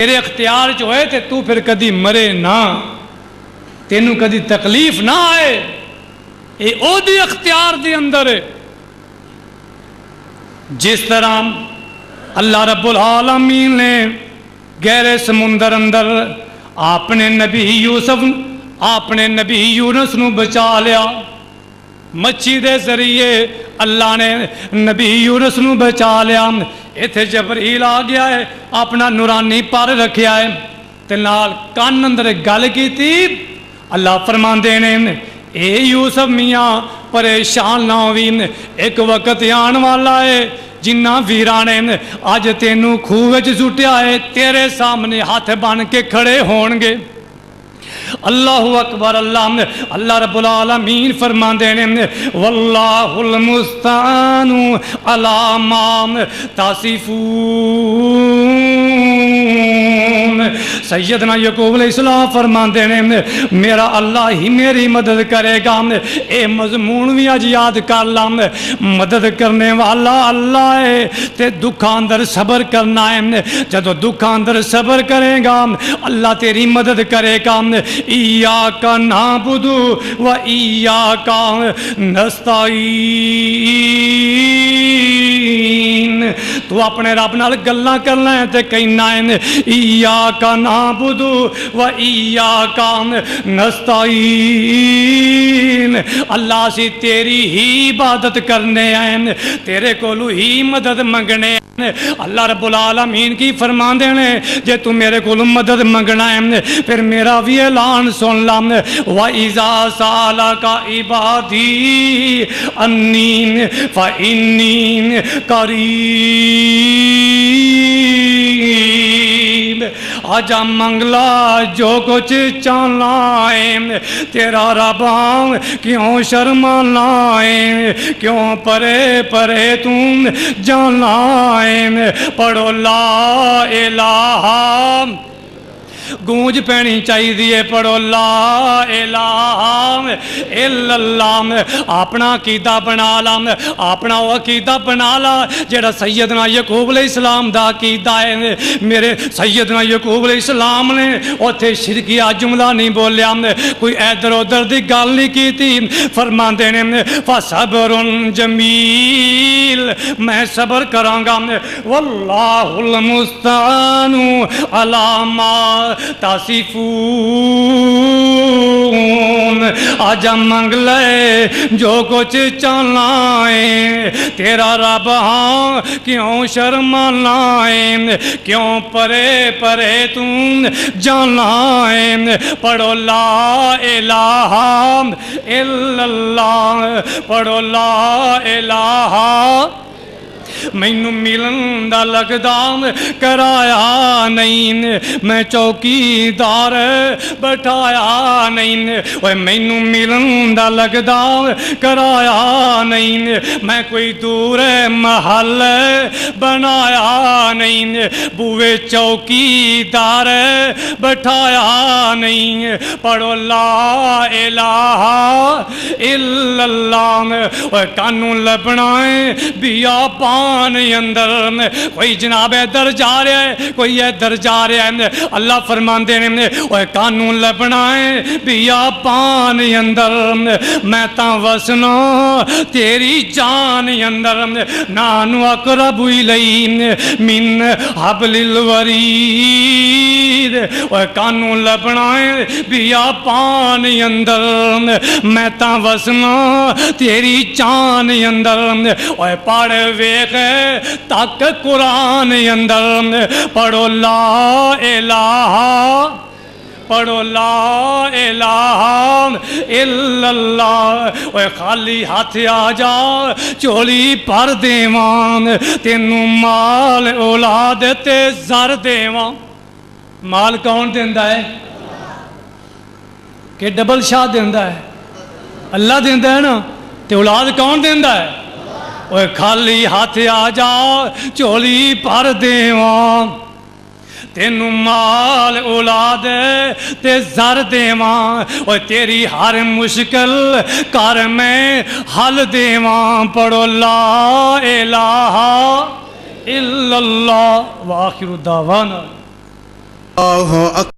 تیرے اختیار جو ہوئے تے تو پھر کدی مرے نہ، تینوں کدی تکلیف نہ آئے، اے او دی اختیار دی اندر ہے۔ جس طرح اللہ رب العالمین نے گہرے سمندر اندر اپنے نبی یوسف اپنے نبی یونس نو بچا لیا، مچھی دے ذریعے اللہ نے نبی یونس نو بچا لیا۔ ایتھے جبرائیل آ گیا ہے، اپنا نورانی پر رکھیا ہے تے نال کان اندر گل کیتی۔ اللہ فرماندے نے اے یوسف میاں پریشان نہ ہوئی، ایک وقت آن والا ہے جنہ ویرانے آج تینوں کھوہ وچ سٹیا ہے تیرے سامنے ہاتھ بن کے کھڑے ہون گے۔ اللہ اکبر۔ اللہ رب العالمین فرماندے نے واللہ المستعان علی ما تصفون۔ سیدنا یعقوب علیہ السلام فرماندے نے میرا اللہ ہی میری مدد کرے گا۔ اے مضمون بھی آج یاد کر لا، مدد کرنے والا اللہ ہے تے دکھاں اندر صبر کرنا ہے۔ جدو دکھاں اندر صبر کرے گا اللہ تیری مدد کرے گا۔ ایاک نعبد و ایاک نستعین۔ تو اپنے رب نال گلاں کرنا ہے تے کہنا ہے ایاک نعبد و ایاک نستعین۔ اللہ سی تیری ہی عبادت کرنے ہیں، تیرے کولو ہی مدد منگنے ہیں۔ اللہ رب العالمین کی فرمان دینے جے تو میرے کولو مدد منگنا ہے پھر میرا بھی اعلان سن لا۔ وَإِذَا سَأَلَكَ عِبَادِي أَنِّي فَإِنِّي قَرِيبٌ۔ آجا منگلا جو کچھ چاہنا ہے تیرا رب کیوں شرمانا ہے، کیوں پرے پرے تم جانا ہے۔ پڑھو لا الہ گونج پینی چاہی دیئے، پڑھو لا الہ الا اللہ۔ اپنا عقیدہ بنا لا، اپنا وہ عقیدہ بنا لا جیڑا سیدنا یعقوب علیہ السلام دا عقیدہ ہے۔ میرے سیدنا یعقوب علیہ السلام نے اوتھے شرکیہ جملہ نہیں بولیا، کوئی ادھر ادھر دی گل نہیں کی تھی۔ فرماندے نے فصبر جمیل، میں صبر کراں گا، واللہ المستعان علی ما تصفون۔ آجا منگ لے جو کچھ چاہنا ہے تیرا رب کیوں شرمانا ہے، کیوں پرے پرے تم جانا ہے۔ پڑھو لا الہ الا اللہ، پڑھو لا الہ۔ مینوں ملن دا لگدا کرایا نہیں، میں چوکی دار بٹھایا نہیں۔ اوے مینوں ملن دا لگدا کرایا نہیں، میں کوئی دور محل بنایا نہیں، بوئے چوکی دار بٹھایا نہیں۔ پڑھو لا الہ الا اللہ۔ اوے کانوں لبنا ہے بیا پان اندر، کوئی جناب ادھر جا رہا ہے کوئی ادھر جا رہا ہے۔ اللہ فرماندے نے اوے کانوں لبنا ہے بیا پان اندر، میں تاں وسنا تیری جان اندر، نانو اقرب الی من حبل الورید۔ اوے کانوں لبنا ہے بیا پان اندر، میں تاں وسنا تیری جان اندر۔ اوے پڑھ ویکھ تک قرآن اندر، پڑھو لا الہ، پڑھو لا الہ الا اللہ۔ اوے خالی ہاتھ آ جا چولی پر دیواں، تینوں مال اولاد تے زر دیواں۔ مال کون دیندا ہے کہ ڈبل شاہ دیندا ہے؟ اللہ دیندا ہے نا، تے اولاد کون دیندا ہے؟ اوے خالی ہاتھ آ جا چولی پر دیواں، تینوں مال اولاد تے زر دیواں۔ اوے تیری ہر مشکل کر میں حل دیواں۔ پڑھو لا الہ الا اللہ۔ وآخر دعوانا اللہ